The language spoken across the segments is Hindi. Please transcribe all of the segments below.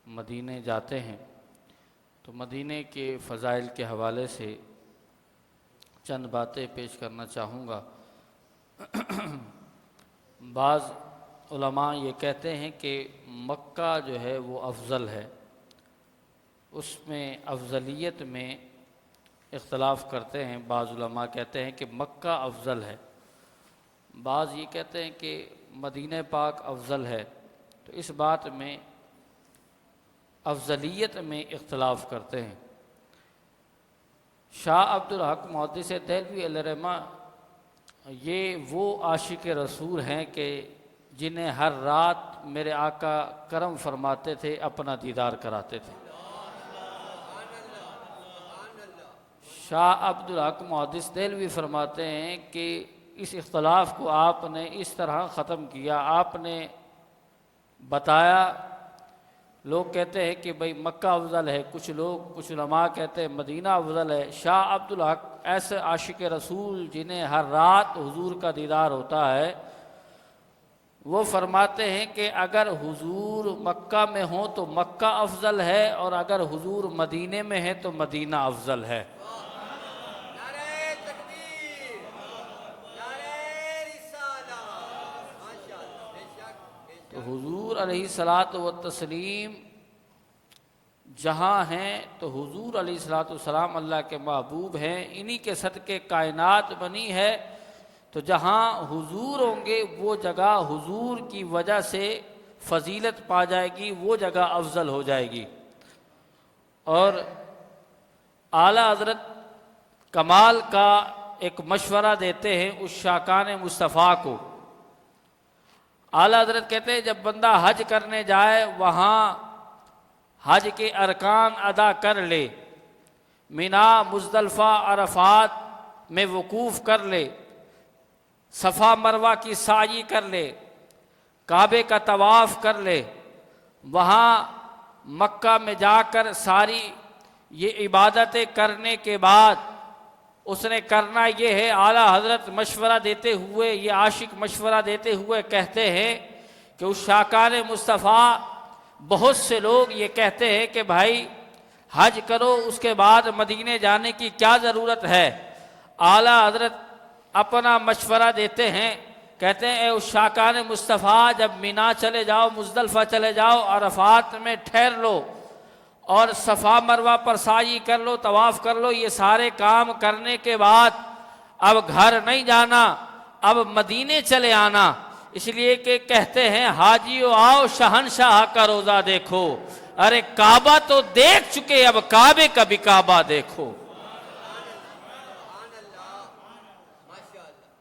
मदीने जाते हैं तो मदीने के फ़ज़ाइल के हवाले से चंद बातें पेश करना चाहूँगा। बाज़ उलमा ये कहते हैं कि मक्का जो है वो अफ़ज़ल है, उसमें अफ़ज़लियत में इख्तलाफ़ करते हैं। बाज़ उलमा कहते हैं कि मक्का अफ़ज़ल है, बाज़ ये कहते हैं कि मदीने पाक अफ़ज़ल है। तो इस बात में अफ़ज़लियत में इख्तलाफ़ करते हैं। शाह अब्दुल हक मुहद्दिस देहलवी अलैहिर्रहमा ये वो आशिक रसूल हैं कि जिन्हें हर रात मेरे आका करम फरमाते थे, अपना दीदार कराते थे। शाह अब्दुल हक मुहद्दिस देहलवी फरमाते हैं कि इस इख्तलाफ को आपने इस तरह ख़त्म किया। आपने बताया, लोग कहते हैं कि भाई मक्का अफ़ज़ल है, कुछ उलमा कहते हैं मदीना अफ़ज़ल है। शाह अब्दुल हक ऐसे आशिक रसूल जिन्हें हर रात हुजूर का दीदार होता है, वो फरमाते हैं कि अगर हुजूर मक्का में हो तो मक्का अफ़ज़ल है, और अगर हुजूर मदीने में है तो मदीना अफ़ज़ल है। तो हुजूर अलैहिस्सलातु व तस्लीम जहाँ हैं तो हुजूर अलैहिस्सलातु वस्सलाम अल्लाह के महबूब हैं, इन्हीं के सदक़े कायनात बनी है। तो जहाँ हुजूर होंगे वो जगह हुजूर की वजह से फजीलत पा जाएगी, वो जगह अफजल हो जाएगी। और आला हज़रत कमाल का एक मशवरा देते हैं उस शाकान मुस्तफ़ा को। आला हज़रत कहते हैं जब बंदा हज करने जाए वहाँ हज के अरकान अदा कर ले, मिना मुज़दलिफ़ा अरफ़ात में वकूफ़ कर ले, सफ़ा मरवा की साई कर ले, काबे का तवाफ़ कर ले, वहाँ मक्का में जाकर सारी ये इबादतें करने के बाद उसने करना ये है। आला हज़रत मशवरा देते हुए, ये आशिक मशवरा देते हुए कहते हैं कि उस शाकान मुस्तफ़ा बहुत से लोग ये कहते हैं कि भाई हज करो, उसके बाद मदीने जाने की क्या ज़रूरत है। आला हज़रत अपना मशवरा देते हैं, कहते हैं उस शाकान मुस्तफ़ा जब मीना चले जाओ, मुज़दलिफ़ा चले जाओ, अरफ़ात में ठहर लो और सफ़ा मरवा पर साई कर लो, तवाफ़ कर लो। ये सारे काम करने के बाद अब घर नहीं जाना, अब मदीने चले आना। इसलिए कि कहते हैं हाजियो आओ शहनशाह का रोज़ा देखो। अरे काबा तो देख चुके, अब काबे का भी काबा देखो।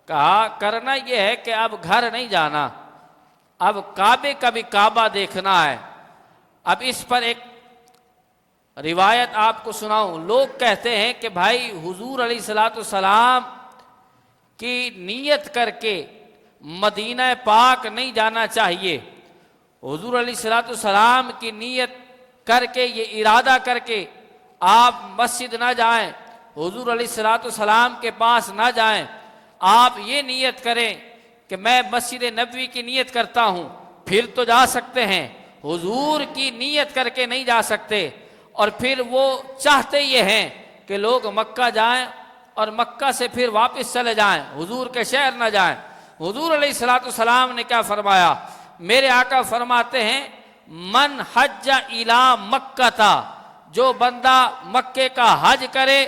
कहा करना यह है कि अब घर नहीं जाना, अब काबे का भी काबा देखना है। अब इस पर एक रिवायत आपको सुनाऊं। लोग कहते हैं कि भाई हुजूर अलैहिस्सलाम की नीयत करके मदीना पाक नहीं जाना चाहिए। हुजूर अलैहिस्सलाम की नीयत करके, ये इरादा करके आप मस्जिद ना जाएं, हुजूर अलैहिस्सलाम के पास ना जाएं। आप ये नीयत करें कि मैं मस्जिद नबवी की नीयत करता हूं, फिर तो जा सकते हैं। हुजूर की नीयत करके नहीं जा सकते। और फिर वो चाहते ये हैं कि लोग मक्का जाएं और मक्का से फिर वापस चले जाएं, हुजूर के शहर ना जाएं। हुजूर अलैहिस्सलाम ने क्या फरमाया? मेरे आका फरमाते हैं मन हज्जा इला मक्का था, जो बंदा मक्के का हज करे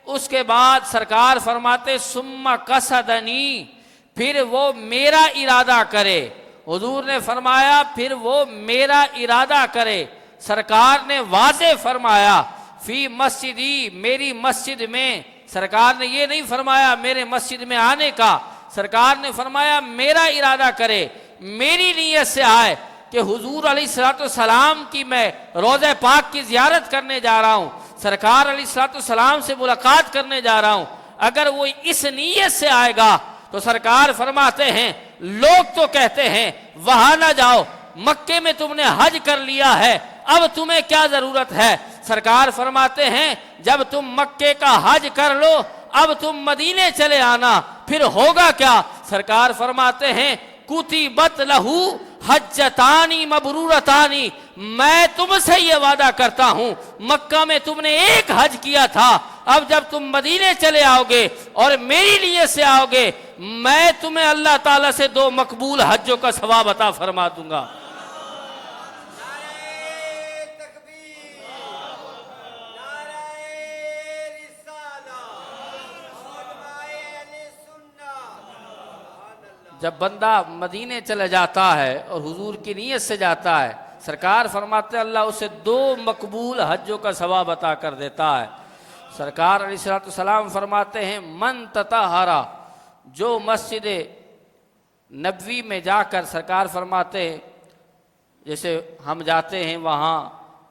उसके बाद सरकार फरमाते सुम्मा कसदनी, फिर वो मेरा इरादा करे। हुजूर ने फरमाया फिर वो मेरा इरादा करे। सरकार ने वाज़े फरमाया फी मस्जिदी, मेरी मस्जिद में। सरकार ने ये नहीं फरमाया मेरे मस्जिद में आने का, सरकार ने फरमाया मेरा इरादा करे, मेरी नीयत से आए कि हुजूर अलैहिस्सलाम की मैं रोज़े पाक की ज़ियारत करने जा रहा हूँ, सरकार अलैहिस्सलाम से मुलाकात करने जा रहा हूँ। अगर वो इस नीयत से आएगा तो सरकार फरमाते हैं लोग तो कहते हैं वहां ना जाओ, मक्के में तुमने हज कर लिया है, अब तुम्हें क्या जरूरत है। सरकार फरमाते हैं जब तुम मक्के का हज कर लो, अब तुम मदीने चले आना, फिर होगा क्या। सरकार फरमाते हैं कुतिबत लहू हज्जतानी मबरूरतानी, मैं तुमसे ये वादा करता हूं, मक्का में तुमने एक हज किया था, अब जब तुम मदीने चले आओगे और मेरी लिए से आओगे, मैं तुम्हें अल्लाह ताला से 2 मकबूल हज्जों का सवाब अता फरमा दूंगा। जब बंदा मदीने चले जाता है और हुजूर की नीयत से जाता है, सरकार फरमाते हैं अल्लाह उसे 2 मकबूल हज्जों का सवाब अता कर देता है। सरकार अलैहिस्सलाम फरमाते हैं मन तताहरा, जो मस्जिद नबवी में जाकर, सरकार फरमाते हैं जैसे हम जाते हैं वहाँ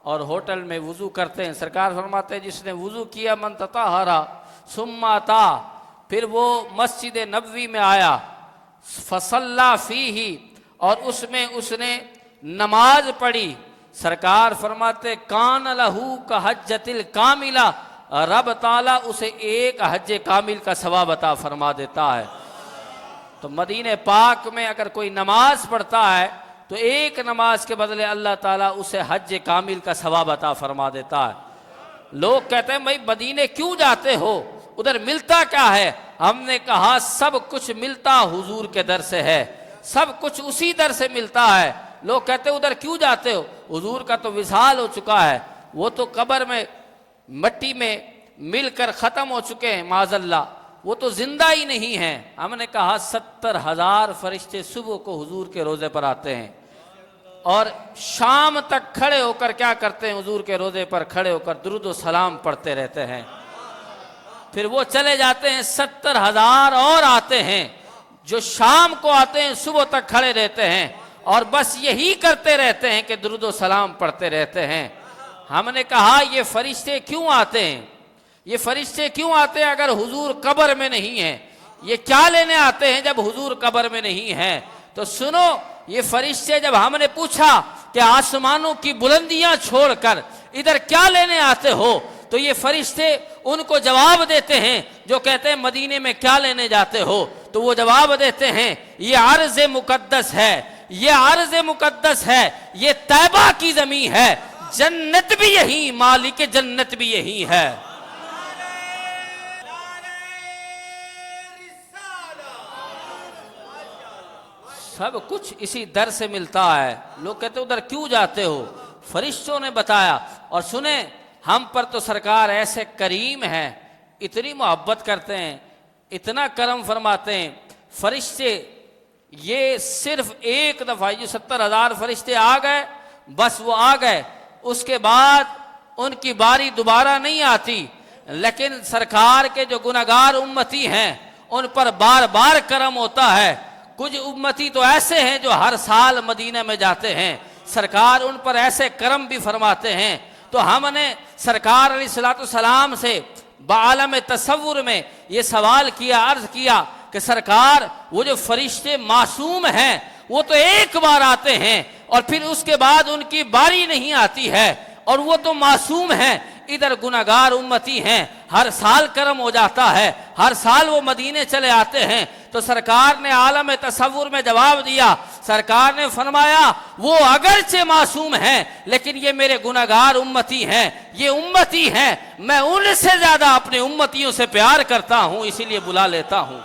और होटल में वुज़ू करते हैं, सरकार फरमाते हैं जिसने वुज़ू किया मन तताहरा सुम्मा ता, फिर वो मस्जिद नबवी में आया, फसल्ला फीही, और उसमें उसने नमाज पढ़ी, सरकार फरमाते कान लहू का हज्जतिल कामिला, रब ताला उसे 1 हज्ज कामिल का सवाब अता फरमा देता है। तो मदीने पाक में अगर कोई नमाज पढ़ता है तो 1 नमाज के बदले अल्लाह ताला उसे हज्ज कामिल का सवाब अता फरमा देता है। लोग कहते हैं भाई मदीने क्यों जाते हो, उधर मिलता क्या है? हमने कहा सब कुछ मिलता हुजूर के दर से है, सब कुछ उसी दर से मिलता है। लोग कहते हैं उधर क्यों जाते हो, हुजूर का तो विसाल हो चुका है, वो तो कब्र में मट्टी में मिलकर ख़त्म हो चुके हैं माज़ल्ला, वो तो जिंदा ही नहीं है। हमने कहा 70,000 फरिश्ते सुबह को हुजूर के रोज़े पर आते हैं और शाम तक खड़े होकर क्या करते हैं, हुजूर के रोज़े पर खड़े होकर दुरूद व सलाम पढ़ते रहते हैं। फिर वो चले जाते हैं, 70,000 और आते हैं जो शाम को आते हैं, सुबह तक खड़े रहते हैं और बस यही करते रहते हैं कि दुरूद व सलाम पढ़ते रहते हैं। हमने कहा ये फरिश्ते क्यों आते हैं, ये फरिश्ते क्यों आते हैं अगर हुजूर कब्र में नहीं है? ये क्या लेने आते हैं जब हुजूर कब्र में नहीं है? तो सुनो, ये फरिश्ते जब हमने पूछा कि आसमानों की बुलंदियां छोड़कर इधर क्या लेने आते हो, तो ये फरिश्ते उनको जवाब देते हैं जो कहते हैं मदीने में क्या लेने जाते हो, तो वो जवाब देते हैं ये अर्ज़ मुकद्दस है, ये अर्ज़ मुकद्दस है, ये तैबा की ज़मीन है, जन्नत भी यही, मालिक जन्नत भी यही है। सब कुछ इसी दर से मिलता है। लोग कहते उधर क्यों जाते हो, फरिश्तों ने बताया। और सुने, हम पर तो सरकार ऐसे करीम हैं, इतनी मोहब्बत करते हैं, इतना करम फरमाते हैं। फरिश्ते ये सिर्फ 1 दफ़ा, ये 70,000 फरिश्ते आ गए, बस वो आ गए, उसके बाद उनकी बारी दोबारा नहीं आती। लेकिन सरकार के जो गुनहगार उम्मती हैं उन पर बार बार करम होता है। कुछ उम्मती तो ऐसे हैं जो हर साल मदीने में जाते हैं, सरकार उन पर ऐसे करम भी फरमाते हैं। तो हमने सरकार अलैहिस्सलाम से बालम तसव्वुर में ये सवाल किया, अर्ज किया कि सरकार वो जो फरिश्ते मासूम हैं वो तो एक बार आते हैं और फिर उसके बाद उनकी बारी नहीं आती है, और वो तो मासूम हैं, इधर गुनाहगार उम्मती हैं, हर साल करम हो जाता है, हर साल वो मदीने चले आते हैं। तो सरकार ने आलम तसव्वुर में जवाब दिया, सरकार ने फरमाया वो अगरचे मासूम हैं लेकिन ये मेरे गुनाहगार उम्मती हैं, ये उम्मती हैं, मैं उनसे ज्यादा अपने उम्मतियों से प्यार करता हूं, इसीलिए बुला लेता हूं,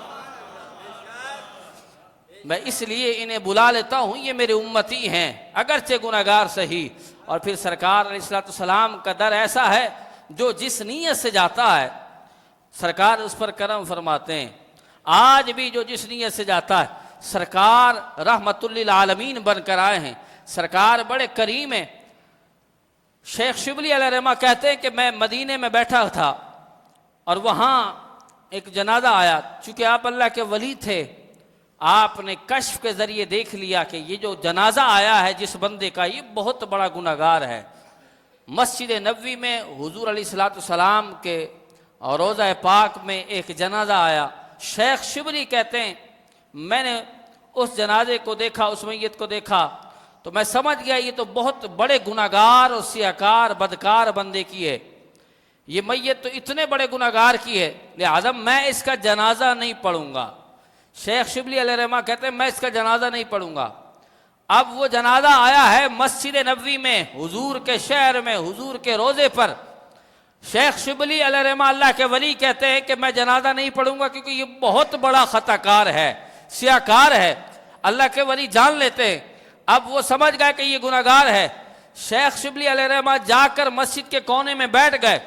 मैं इसलिए इन्हें बुला लेता हूं, ये मेरे उम्मती हैं अगरचे गुनाहगार सही। और फिर सरकार अलैहिस्सलाम का दर ऐसा है जो जिस नीयत से जाता है सरकार उस पर करम फरमाते हैं। आज भी जो जिस नीयत से जाता है, सरकार रहमतुल लिल आलमीन बनकर आए हैं, सरकार बड़े करीम हैं। शेख शिबली अलैहिर्रहमा कहते हैं कि मैं मदीने में बैठा था और वहाँ एक जनाजा आया, चूँकि आप अल्लाह के वली थे, आपने कश्फ के ज़रिए देख लिया कि ये जो जनाजा आया है जिस बंदे का, ये बहुत बड़ा गुनहगार है। मस्जिद नबवी में हुजूर अलैहिस्सलाम के और रोज़ा पाक में एक जनाजा आया। शेख शिबली कहते हैं मैंने उस जनाजे को देखा, उस मैयत को देखा, तो मैं समझ गया ये तो बहुत बड़े गुनहगार और सियाकार बदकार बंदे की है, ये मैयत तो इतने बड़े गुनहगार की है, लिहाजा मैं इसका जनाजा नहीं पढ़ूंगा। शेख शिबली अलैहिर्रहमा कहते हैं मैं इसका जनाजा नहीं पढ़ूंगा। अब वो जनाजा आया है मस्जिद नबवी में, हुजूर के शहर में, हुजूर के रोजे पर। शेख शिबली अलैहिर्रहमा अल्लाह के वली कहते हैं कि मैं जनाजा नहीं पढ़ूंगा क्योंकि ये बहुत बड़ा खताकार है, सियाकार है। अल्लाह के वली जान लेते हैं। अब वो समझ गए कि ये गुनाहगार है। शेख शिबली अलैहिर्रहमा जाकर मस्जिद के कोने में बैठ गए।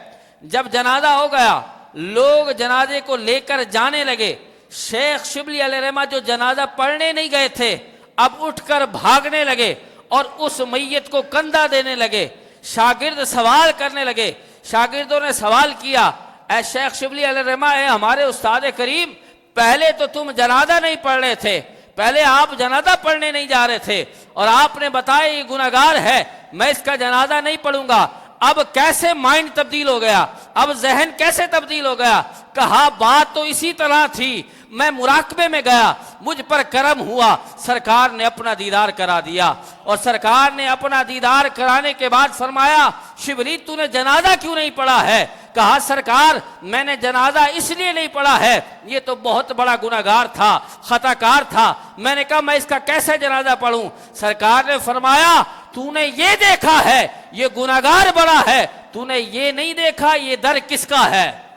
जब जनाजा हो गया, लोग जनाजे को लेकर जाने लगे। शेख शिबली अलैहिर्रहमा जो जनाजा पढ़ने नहीं गए थे, अब उठकर भागने लगे और उस मैयत को कंधा देने लगे। शागिर्द सवाल करने लगे। शागिर्दों ने सवाल किया, ऐ शेख शिबली अलैहिर्रहमा, ए हमारे उस्ताद करीम, पहले तो तुम जनाजा नहीं पढ़ रहे थे, पहले आप जनाजा पढ़ने नहीं जा रहे थे और आपने बताया ये गुनाहगार है, मैं इसका जनाजा नहीं पढ़ूंगा। अब कैसे माइंड तब्दील हो गया, अब जहन कैसे तब्दील हो गया? कहा बात तो इसी तरह थी, मैं मुराकबे में गया, मुझ पर करम हुआ, सरकार ने अपना दीदार करा दिया। और सरकार ने अपना दीदार कराने के बाद फरमाया, शिबली तूने जनाजा क्यों नहीं पढ़ा है? कहा सरकार मैंने जनाजा इसलिए नहीं पढ़ा है, ये तो बहुत बड़ा गुनाहगार था, खताकार था। मैंने कहा मैं इसका कैसे जनाजा पढ़ूं? सरकार ने फरमाया तूने ये देखा है ये गुनाहगार बड़ा है, तूने ये नहीं देखा ये दर किसका है,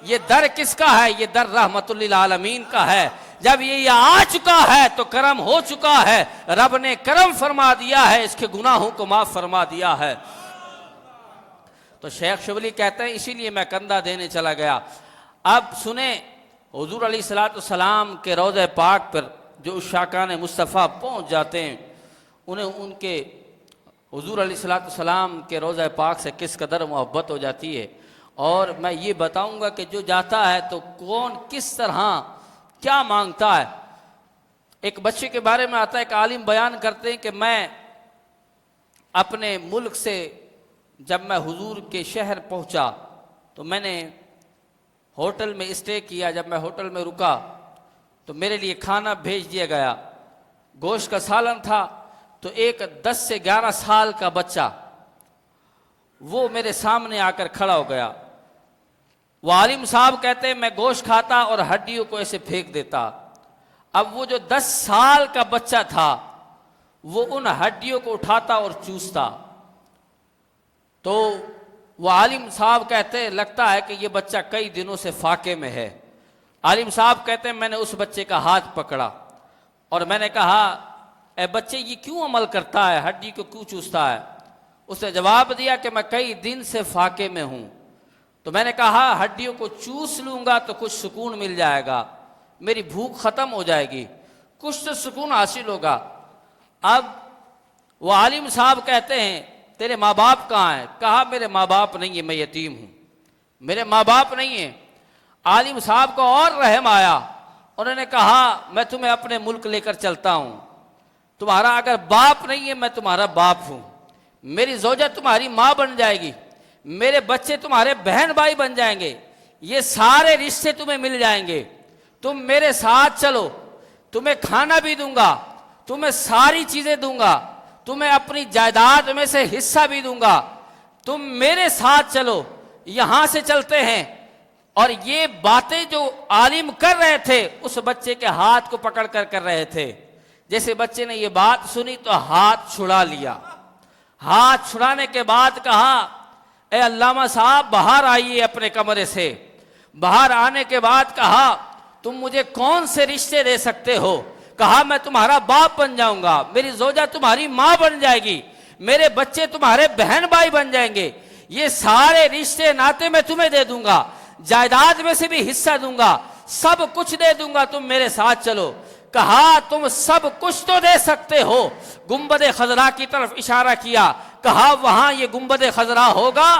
ये दर किसका है? ये दर रहमतुल लिल आलमीन का है। जब ये आ चुका है तो करम हो चुका है, रब ने करम फरमा दिया है, इसके गुनाहों को माफ फरमा दिया है। तो शेख शिबली कहते हैं इसीलिए मैं कंधा देने चला गया। अब सुने, हुजूर अलैहिस्सलाम के रोज़े पाक पर जो उशाकान मुस्तफ़ा पहुँच जाते हैं, उन्हें उनके हुजूर अलैहिस्सलाम के रोज़े पाक से किस कदर मोहब्बत हो जाती है। और मैं ये बताऊंगा कि जो जाता है तो कौन किस तरह क्या मांगता है। एक बच्चे के बारे में आता है, एक आलिम बयान करते हैं कि मैं अपने मुल्क से जब मैं हुजूर के शहर पहुंचा तो मैंने होटल में स्टे किया। जब मैं होटल में रुका तो मेरे लिए खाना भेज दिया गया, गोश्त का सालन था। तो एक 10 से 11 साल का बच्चा वो मेरे सामने आकर खड़ा हो गया। वो आलिम साहब कहते हैं मैं गोश्त खाता और हड्डियों को ऐसे फेंक देता। अब वो जो 10 साल का बच्चा था वो उन हड्डियों को उठाता और चूसता। तो वो आलिम साहब कहते हैं लगता है कि ये बच्चा कई दिनों से फाके में है। आलिम साहब कहते हैं मैंने उस बच्चे का हाथ पकड़ा और मैंने कहा ए बच्चे ये क्यों अमल करता है, हड्डी को क्यों चूसता है? उसने जवाब दिया कि मैं कई दिन से फाके में हूं। तो मैंने कहा हड्डियों को चूस लूंगा तो कुछ सुकून मिल जाएगा, मेरी भूख खत्म हो जाएगी, कुछ तो सुकून हासिल होगा। अब वो आलिम साहब कहते हैं तेरे माँ बाप कहाँ हैं? कहा मेरे माँ बाप नहीं है, मैं यतीम हूं, मेरे माँ बाप नहीं है। आलिम साहब को और रहम आया, उन्होंने कहा मैं तुम्हें अपने मुल्क लेकर चलता हूं, तुम्हारा अगर बाप नहीं है मैं तुम्हारा बाप हूं, मेरी जोजा तुम्हारी माँ बन जाएगी, मेरे बच्चे तुम्हारे बहन भाई बन जाएंगे, ये सारे रिश्ते तुम्हें मिल जाएंगे। तुम मेरे साथ चलो, तुम्हें खाना भी दूंगा, तुम्हें सारी चीजें दूंगा, तुम्हें अपनी जायदाद में से हिस्सा भी दूंगा, तुम मेरे साथ चलो, यहां से चलते हैं। और ये बातें जो आलिम कर रहे थे उस बच्चे के हाथ को पकड़ कर रहे थे। जैसे बच्चे ने ये बात सुनी तो हाथ छुड़ा लिया। हाथ छुड़ाने के बाद कहा ए अल्लामा साहब बाहर आइए अपने कमरे से। बाहर आने के बाद कहा तुम मुझे कौन से रिश्ते दे सकते हो? कहा मैं तुम्हारा बाप बन जाऊंगा, मेरी जोजा तुम्हारी माँ बन जाएगी, मेरे बच्चे तुम्हारे बहन भाई बन जाएंगे, ये सारे रिश्ते नाते मैं तुम्हें दे दूंगा, जायदाद में से भी हिस्सा दूंगा, सब कुछ दे दूंगा, तुम मेरे साथ चलो। कहा तुम सब कुछ तो दे सकते हो। गुंबद खजरा की तरफ इशारा किया, कहा वहां ये गुंबद खजरा होगा,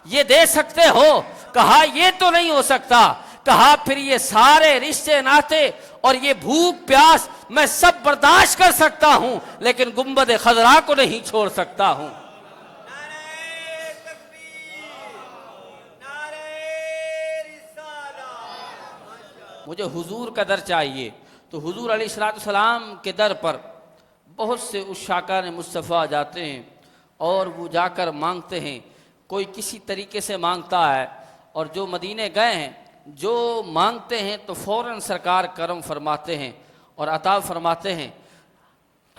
ये दे सकते हो? कहा ये तो नहीं हो सकता। कहा फिर ये सारे रिश्ते नाते और ये भूख प्यास मैं सब बर्दाश्त कर सकता हूं, लेकिन गुंबद खजरा को नहीं छोड़ सकता हूं। मुझे हुजूर का दर चाहिए। तो हुजूर अलैहिस्सलाम के दर पर बहुत से उशाकान मुस्तफ़ा जाते हैं और वो जाकर मांगते हैं। कोई किसी तरीके से मांगता है और जो मदीने गए हैं जो मांगते हैं तो फ़ौरन सरकार करम फरमाते हैं और अता फरमाते हैं।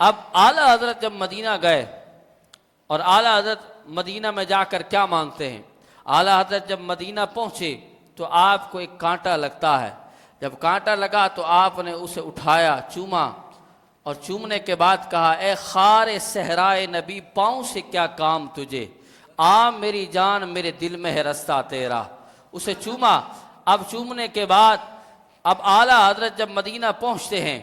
अब आला हजरत जब मदीना गए और आला हजरत मदीना में जाकर क्या मांगते हैं, आला हजरत जब मदीना पहुँचे तो आपको एक कांटा लगता है। जब कांटा लगा तो आपने उसे उठाया, चूमा, और चूमने के बाद कहा, ए खारे सहराए नबी, पाँव से क्या काम तुझे, आ मेरी जान मेरे दिल में है रास्ता तेरा। उसे चूमा। अब चूमने के बाद अब आला हजरत जब मदीना पहुँचते हैं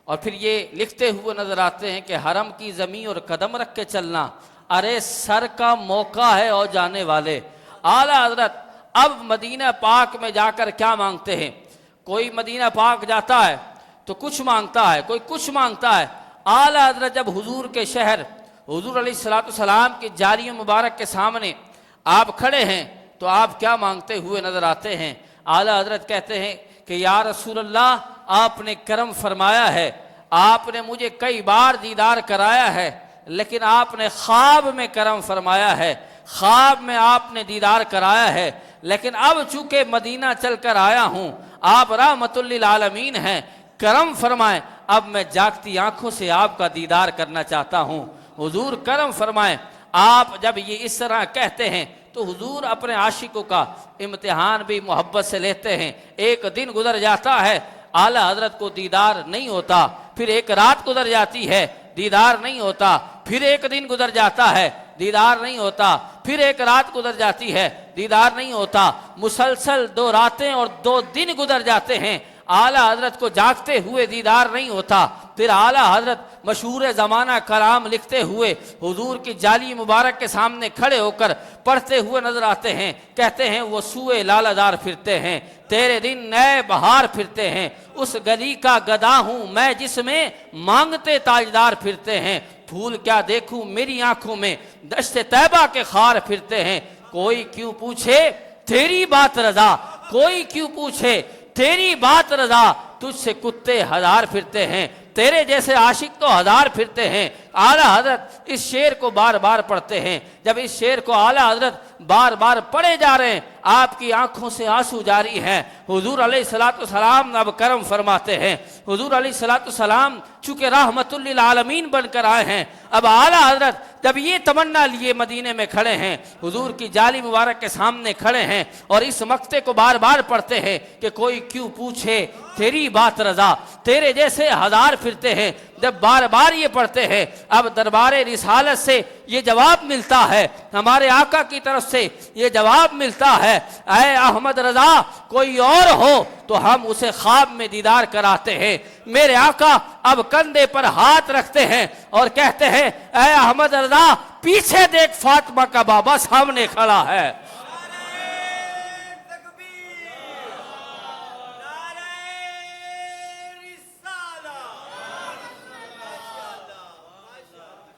और फिर ये लिखते हुए नजर आते हैं कि हरम की ज़मीन और कदम रख के चलना, अरे सर का मौका है और जाने वाले। आला हजरत अब मदीना पाक में जाकर क्या मांगते हैं, कोई मदीना पाक जाता है तो कुछ मांगता है, कोई कुछ मांगता है। आला हजरत जब हुजूर के शहर हुजूर अलैहिस्सलाम की जारी मुबारक के सामने आप खड़े हैं तो आप क्या मांगते हुए नजर आते हैं। आला हजरत कहते हैं कि या रसूल अल्लाह, आपने करम फरमाया है, आपने मुझे कई बार दीदार कराया है, लेकिन आपने ख्वाब में करम फरमाया है, ख्वाब में आपने दीदार कराया है, लेकिन अब चूंकि मदीना चल कर आया हूँ, आप रहमतुल लिल आलमीन हैं, करम फरमाएं, अब मैं जागती आंखों से आपका दीदार करना चाहता हूँ, हुजूर करम फरमाएं। आप जब ये इस तरह कहते हैं तो हुजूर अपने आशिकों का इम्तिहान भी मोहब्बत से लेते हैं। एक दिन गुजर जाता है, आला हजरत को दीदार नहीं होता, फिर एक रात गुजर जाती है, दीदार नहीं होता, फिर एक दिन गुजर जाता है, दीदार नहीं होता, फिर एक रात गुजर जाती है, दीदार नहीं होता, मुसलसल 2 रातें और 2 दिन गुजर जाते हैं, आला हजरत को जागते हुए दीदार नहीं होता। फिर आला हजरत मशहूर ज़माना कलाम लिखते हुए हुजूर की जाली मुबारक के सामने खड़े होकर पढ़ते हुए नजर आते हैं। कहते हैं, वो सुए लालादार फिरते हैं, तेरे दिन नए बहार फिरते हैं, उस गली का गदा हूँ मैं जिसमें मांगते ताजदार फिरते हैं, फूल क्या देखूं मेरी आंखों में, दश्ते तैबा के खार फिरते हैं, कोई क्यों पूछे तेरी बात रजा, कोई क्यों पूछे तेरी बात रजा, तुझसे कुत्ते 1000 फिरते हैं, तेरे जैसे आशिक तो 1000 फिरते हैं। आला हजरत इस शेर को बार बार पढ़ते हैं। जब इस शेर को आला हजरत बार बार पढ़े जा रहे हैं, आपकी आंखों से आंसू जारी हैं। हुजूर अलैहिस्सलाम अब करम फरमाते हैं। हुजूर अलैहिस्सलाम चूंकि रहमतुल लिल आलमीन बनकर आए हैं, अब आला हजरत जब ये तमन्ना लिए मदीने में खड़े हैं, हुजूर की जाली मुबारक के सामने खड़े हैं और इस मक्ते को बार बार पढ़ते हैं कि कोई क्यों पूछे तेरी बात रजा, तेरे जैसे 1000 फिरते हैं। जब बार बार ये पढ़ते हैं, अब दरबारे रिसालत से ये जवाब मिलता है, हमारे आका की तरफ से ये जवाब मिलता है, ऐ अहमद रजा, कोई और हो तो हम उसे ख्वाब में दीदार कराते हैं। मेरे आका अब कंधे पर हाथ रखते हैं और कहते हैं, ऐ अहमद रजा, पीछे देख, फातिमा का बाबा सामने खड़ा है।